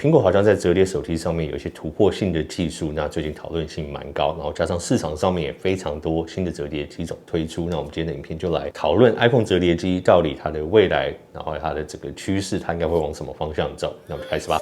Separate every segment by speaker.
Speaker 1: 苹果好像在折叠手机上面有一些突破性的技术，那最近讨论性蛮高，然后加上市场上面也非常多新的折叠机种推出，那我们今天的影片就来讨论 iPhone 折叠机到底它的未来，然后它的这个趋势，它应该会往什么方向走？那我们开始吧。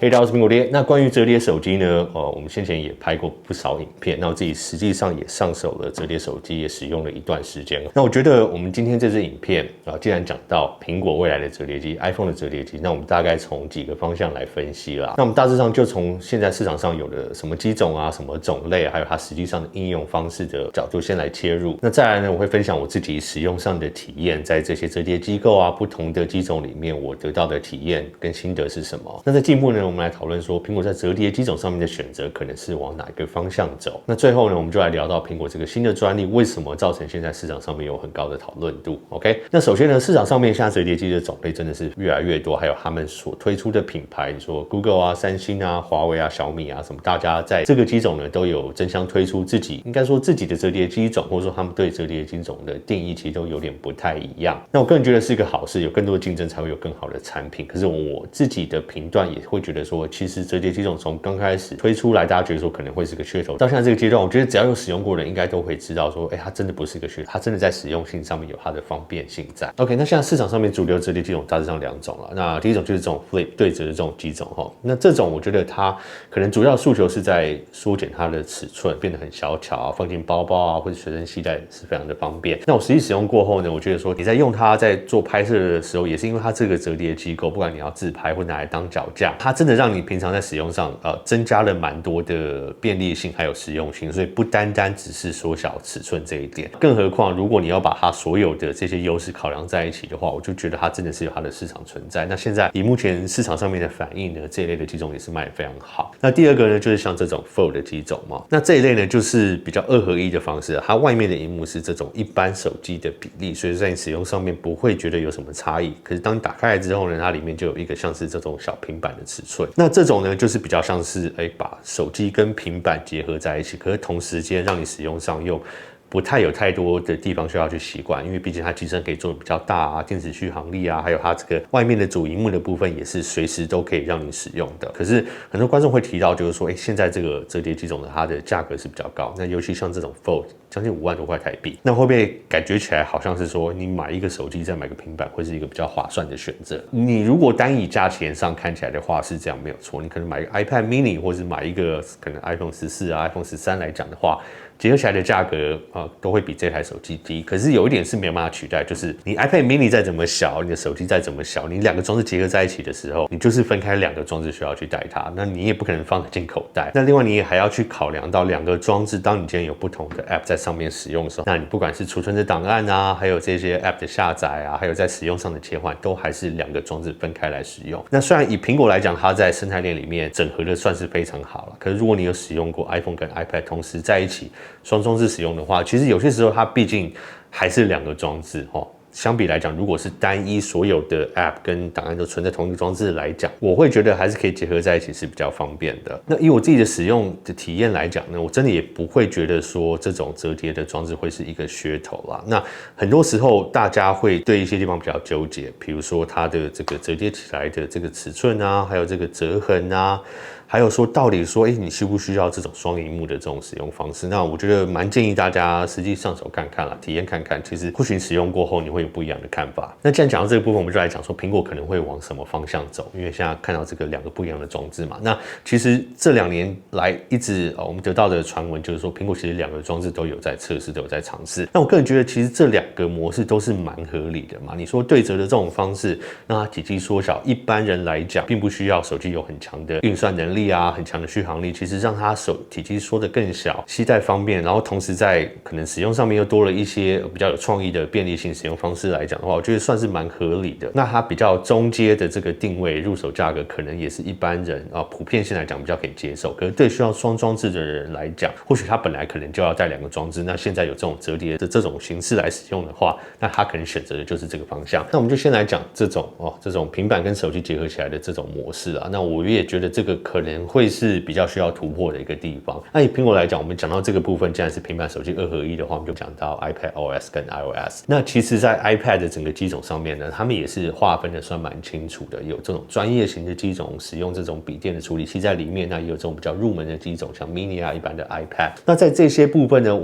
Speaker 1: 大家好，我是苹果爹。那关于折叠手机呢？我们先前也拍过不少影片，那我自己实际上也上手了折叠手机，也使用了一段时间。那我觉得我们今天这支影片既然讲到苹果未来的折叠机 ，iPhone 的折叠机，那我们大概从几个方向来分析啦。那我们大致上就从现在市场上有的什么机种啊、什么种类，还有它实际上的应用方式的角度先来切入。那再来呢，我会分享我自己使用上的体验，在这些折叠机构啊、不同的机种里面，我得到的体验跟心得是什么？那在进一步呢，我们来讨论说，苹果在折叠机种上面的选择可能是往哪个方向走。那最后呢，我们就来聊到苹果这个新的专利为什么造成现在市场上面有很高的讨论度。OK， 那首先呢，市场上面现在折叠机的种类真的是越来越多，还有他们所推出的品牌，你说 Google 啊、三星啊、华为啊、小米啊什么，大家在这个机种呢都有争相推出自己，应该说自己的折叠机种，或者说他们对折叠机种的定义其实都有点不太一样。那我个人觉得是一个好事，有更多的竞争才会有更好的产品。可是我自己的评断也会觉得说，其实折叠机种从刚开始推出来，大家觉得说可能会是个噱头，到现在这个阶段，我觉得只要有使用过的人，应该都会知道说，它真的不是个噱头，它真的在实用性上面有它的方便性在。OK， 那现在市场上面主流折叠机种大致上两种了。那第一种就是这种 Flip 对折的这种机种哈，那这种我觉得它可能主要诉求是在缩减它的尺寸，变得很小巧啊，放进包包啊或者随身携带是非常的方便。那我实际使用过后呢，我觉得说你在用它在做拍摄的时候，也是因为它这个折叠机构，不管你要自拍或拿来当脚架，它真的让你平常在使用上增加了蛮多的便利性还有实用性，所以不单单只是缩小尺寸这一点，更何况如果你要把它所有的这些优势考量在一起的话，我就觉得它真的是有它的市场存在。那现在以目前市场上面的反应呢，这一类的机种也是卖得非常好。那第二个呢，就是像这种 Fold 的机种嘛，那这一类呢就是比较2合1的方式，它外面的萤幕是这种一般手机的比例，所以在你使用上面不会觉得有什么差异。可是当你打开来之后呢，它里面就有一个像是这种小平板的尺寸，那这种呢就是比较像是把手机跟平板结合在一起，可是同时间让你使用上又不太有太多的地方需要去习惯，因为毕竟它机身可以做的比较大啊，电池续航力啊，还有它这个外面的主萤幕的部分也是随时都可以让你使用的。可是很多观众会提到，就是说，现在这个折叠机种的它的价格是比较高，那尤其像这种 Fold 将近5万多块台币，那会不会感觉起来好像是说你买一个手机再买个平板会是一个比较划算的选择？你如果单以价钱上看起来的话是这样没有错，你可能买一个 iPad mini 或是买一个可能 iPhone 14啊 iPhone 13来讲的话，结合起来的价格都会比这台手机低。可是有一点是没有办法取代，就是你 iPad mini 再怎么小，你的手机再怎么小，你2个装置结合在一起的时候，你就是分开2个装置需要去带它，那你也不可能放得进口袋。那另外你也还要去考量到2个装置，当你今天有不同的 App 在上面使用的时候，那你不管是储存的档案啊，还有这些 App 的下载啊，还有在使用上的切换，都还是2个装置分开来使用。那虽然以苹果来讲，它在生态链里面整合的算是非常好了，可是如果你有使用过 iPhone 跟 iPad 同时在一起双装置使用的话，其实有些时候它毕竟还是2个装置相比来讲，如果是单一所有的 App 跟档案都存在同一个装置来讲，我会觉得还是可以结合在一起是比较方便的。那以我自己的使用的体验来讲呢，我真的也不会觉得说这种折叠的装置会是一个噱头啦。那很多时候大家会对一些地方比较纠结，比如说它的这个折叠起来的这个尺寸啊，还有这个折痕啊，还有说到底说，你需不需要这种双萤幕的这种使用方式？那我觉得蛮建议大家实际上手看看啦，体验看看。其实或许你使用过后，你会有不一样的看法。那既然讲到这个部分，我们就来讲说苹果可能会往什么方向走。因为现在看到这个2个不一样的装置嘛，那其实这2年来一直我们得到的传闻就是说，苹果其实2个装置都有在测试，都有在尝试。那我个人觉得，其实这2个模式都是蛮合理的嘛。你说对折的这种方式，让它体积缩小，一般人来讲，并不需要手机有很强的运算能力啊，很强的续航力，其实让它体积缩得更小，携带方便，然后同时在可能使用上面又多了一些比较有创意的便利性使用方式来讲的话，我觉得算是蛮合理的。那它比较中阶的这个定位，入手价格可能也是一般人普遍性来讲比较可以接受。可是对需要双装置的人来讲，或许他本来可能就要带2个装置，那现在有这种折叠的这种形式来使用的话，那他可能选择的就是这个方向。那我们就先来讲这种平板跟手机结合起来的这种模式啊，那我也觉得这个可能会是比较需要突破的一个地方。那以苹果来讲，我们讲到这个部分，既然是平板手机2合1的话，我们就讲到 iPad OS 跟 iOS。那其实，在 iPad 的整个机种上面呢，他们也是划分的算蛮清楚的，有这种专业型的机种，使用这种笔电的处理器在里面，那也有这种比较入门的机种，像 mini 啊一般的 iPad。那在这些部分呢，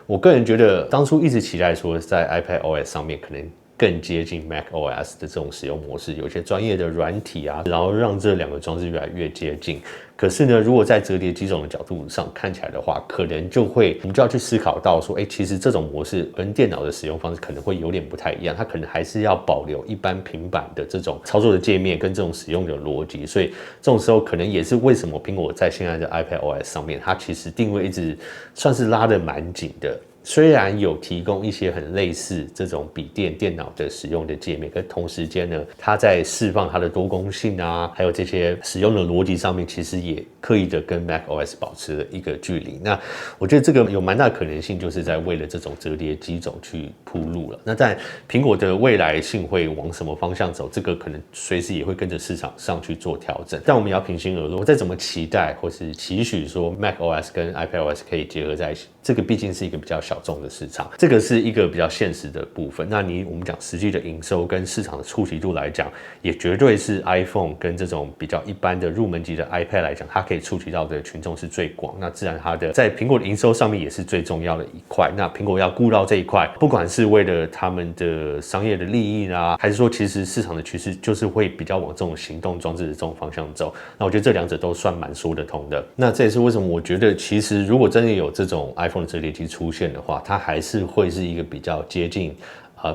Speaker 1: 我个人觉得，当初一直期待说在 iPad OS 上面可能更接近 macOS 的这种使用模式，有一些专业的软体啊，然后让这两个装置越来越接近。可是呢，如果在折叠机种的角度上看起来的话，可能我们就要去思考到说，其实这种模式跟电脑的使用方式可能会有点不太一样，它可能还是要保留一般平板的这种操作的界面跟这种使用的逻辑，所以这种时候可能也是为什么苹果在现在的 iPad OS 上面，它其实定位一直算是拉得蛮紧的。虽然有提供一些很类似这种笔电、电脑的使用的界面，可同时间呢，它在释放它的多功性啊，还有这些使用的逻辑上面，其实也刻意的跟 macOS 保持了一个距离。那我觉得这个有蛮大的可能性，就是在为了这种折叠机种去铺路了。那在苹果的未来性会往什么方向走，这个可能随时也会跟着市场上去做调整。但我们也要平心而论，我再怎么期待或是期许说 macOS 跟 iPadOS 可以结合在一起，这个毕竟是一个比较小众的市场，这个是一个比较现实的部分。那我们讲实际的营收跟市场的触及度来讲，也绝对是 iPhone 跟这种比较一般的入门级的 iPad 来讲，它可以触及到的群众是最广。那自然它的在苹果的营收上面也是最重要的一块。那苹果要顾到这一块，不管是为了他们的商业的利益啊，还是说其实市场的趋势就是会比较往这种行动装置的这种方向走。那我觉得这两者都算蛮说得通的。那这也是为什么我觉得其实如果真的有这种 iPhone 的折叠机出现的话，它还是会是一个比较接近，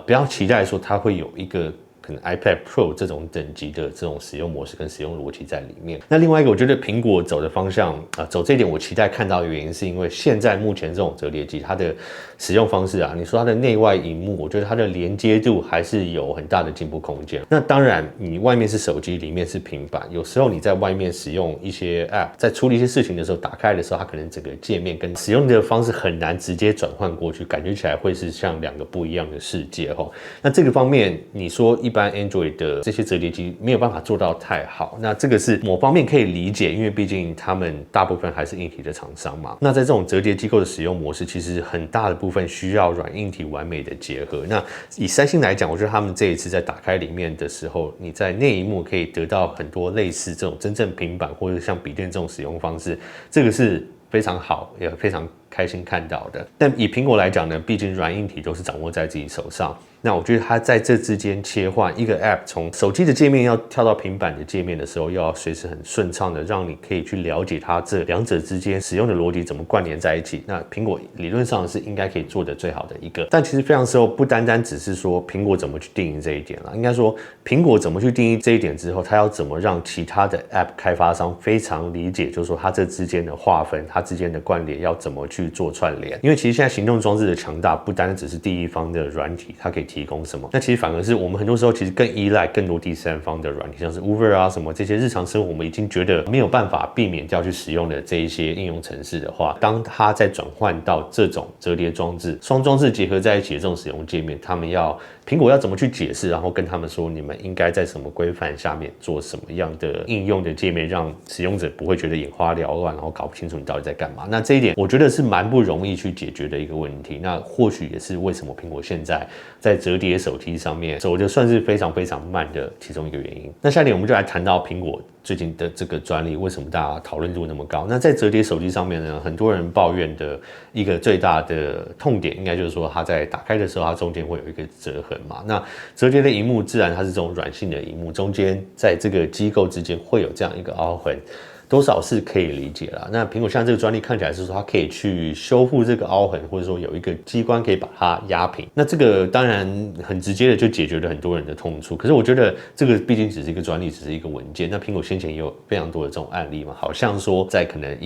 Speaker 1: 不要期待说它会有一个可能 iPad Pro 这种等级的这种使用模式跟使用逻辑在里面。那另外一个，我觉得苹果走的方向走这一点，我期待看到的原因是因为现在目前这种折叠机它的使用方式啊，你说它的内外萤幕，我觉得它的连接度还是有很大的进步空间。那当然，你外面是手机，里面是平板，有时候你在外面使用一些 App， 在处理一些事情的时候，打开的时候，它可能整个界面跟使用的方式很难直接转换过去，感觉起来会是像两个不一样的世界齁。那这个方面，你说一般 Android 的这些折叠机没有办法做到太好，那这个是某方面可以理解，因为毕竟他们大部分还是硬体的厂商嘛。那在这种折叠机构的使用模式，其实很大的部分需要软硬体完美的结合。那以三星来讲，我觉得他们这一次在打开里面的时候，你在内萤幕可以得到很多类似这种真正平板或者像笔电这种使用方式，这个是非常好，也非常开心看到的。但以苹果来讲呢，毕竟软硬体都是掌握在自己手上。那我觉得它在这之间切换一个 App， 从手机的界面要跳到平板的界面的时候，又要随时很顺畅的让你可以去了解它这两者之间使用的逻辑怎么关联在一起。那苹果理论上是应该可以做的最好的一个。但其实非常时候不单单只是说苹果怎么去定义这一点啦，应该说苹果怎么去定义这一点之后，它要怎么让其他的 App 开发商非常理解，就是说它这之间的划分，它之间的关联要怎么去做串联。因为其实现在行动装置的强大，不单单只是第一方的软体，它可以提供什么，那其实反而是我们很多时候其实更依赖更多第三方的软体，像是 Uber 啊什么这些日常生活我们已经觉得没有办法避免掉去使用的这一些应用程式的话，当它在转换到这种折叠装置、双装置结合在一起的这种使用界面，苹果要怎么去解释，然后跟他们说你们应该在什么规范下面做什么样的应用的界面，让使用者不会觉得眼花缭乱，然后搞不清楚你到底在干嘛。那这一点我觉得是蛮不容易去解决的一个问题。那或许也是为什么苹果现在在折叠手机上面走的算是非常非常慢的其中一个原因。那下一点我们就来谈到苹果最近的这个专利为什么大家讨论度那么高。那在折叠手机上面呢，很多人抱怨的一个最大的痛点应该就是说它在打开的时候它中间会有一个折痕嘛。那折叠的萤幕自然它是这种软性的萤幕，中间在这个机构之间会有这样一个凹痕，多少是可以理解啦。那苹果现在这个专利看起来是说它可以去修复这个凹痕，或者说有一个机关可以把它压平。那这个当然很直接的就解决了很多人的痛处。可是我觉得这个毕竟只是一个专利，只是一个文件。那苹果先前也有非常多的这种案例嘛，好像说在可能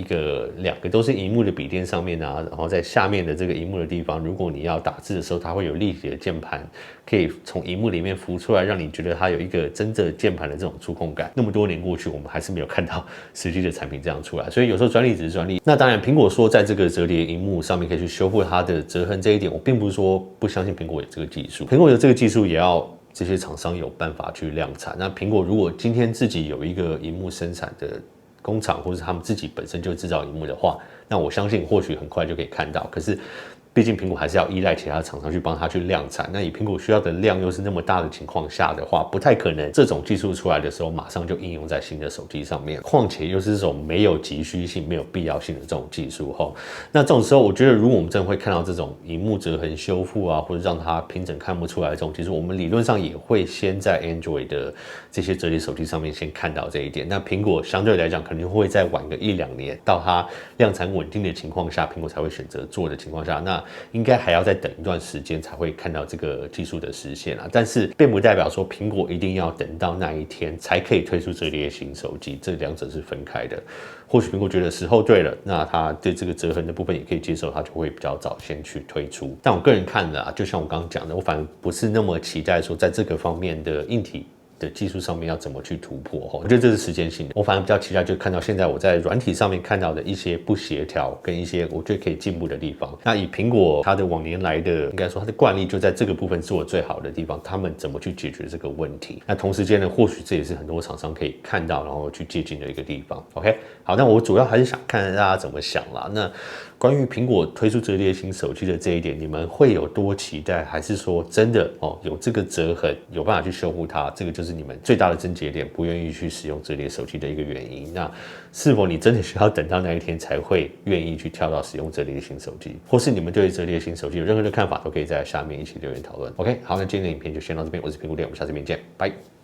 Speaker 1: 两个都是萤幕的笔电上面啊，然后在下面的这个萤幕的地方，如果你要打字的时候，它会有立体的键盘可以从萤幕里面浮出来，让你觉得它有一个真正键盘的这种触控感。那么多年过去，我们还是没有看到实际的产品这样出来，所以有时候专利只是专利。那当然，苹果说在这个折叠萤幕上面可以去修复它的折痕这一点，我并不是说不相信苹果有这个技术，苹果有这个技术也要这些厂商有办法去量产。那苹果如果今天自己有一个萤幕生产的工厂或是他们自己本身就制造萤幕的话，那我相信或许很快就可以看到。可是毕竟苹果还是要依赖其他厂商去帮它去量产，那以苹果需要的量又是那么大的情况下的话，不太可能这种技术出来的时候马上就应用在新的手机上面，况且又是这种没有急需性、没有必要性的这种技术后，那这种时候，我觉得如果我们真的会看到这种萤幕折痕修复啊，或者让它平整看不出来的这种技术，我们理论上也会先在 Android 的这些折叠手机上面先看到这一点。那苹果相对来讲，可能会再晚个1-2年，到它量产稳定的情况下，苹果才会选择做的情况下，那应该还要再等一段时间才会看到这个技术的实现啊。但是并不代表说苹果一定要等到那一天才可以推出折叠型手机，这两者是分开的。或许苹果觉得时候对了，那它对这个折痕的部分也可以接受，它就会比较早先去推出。但我个人看了啊，就像我刚刚讲的，我反而不是那么期待说在这个方面的硬体的技术上面要怎么去突破，我觉得这是时间性的。我反而比较期待就看到现在我在软体上面看到的一些不协调跟一些我觉得可以进步的地方。那以苹果它的往年来的应该说它的惯例就在这个部分做得最好的地方，他们怎么去解决这个问题？那同时间呢，或许这也是很多厂商可以看到然后去借鉴的一个地方。OK， 好，那我主要还是想看大家怎么想啦。那关于苹果推出折叠型手机的这一点，你们会有多期待？还是说真的有这个折痕有办法去修复它？这个就是你们最大的症结点，不愿意去使用折叠手机的一个原因。那是否你真的需要等到那一天才会愿意去跳到使用折叠型手机？或是你们对折叠型手机有任何的看法，都可以在下面一起留言讨论。OK， 好，那今天的影片就先到这边，我是苹果店，我们下次见，拜。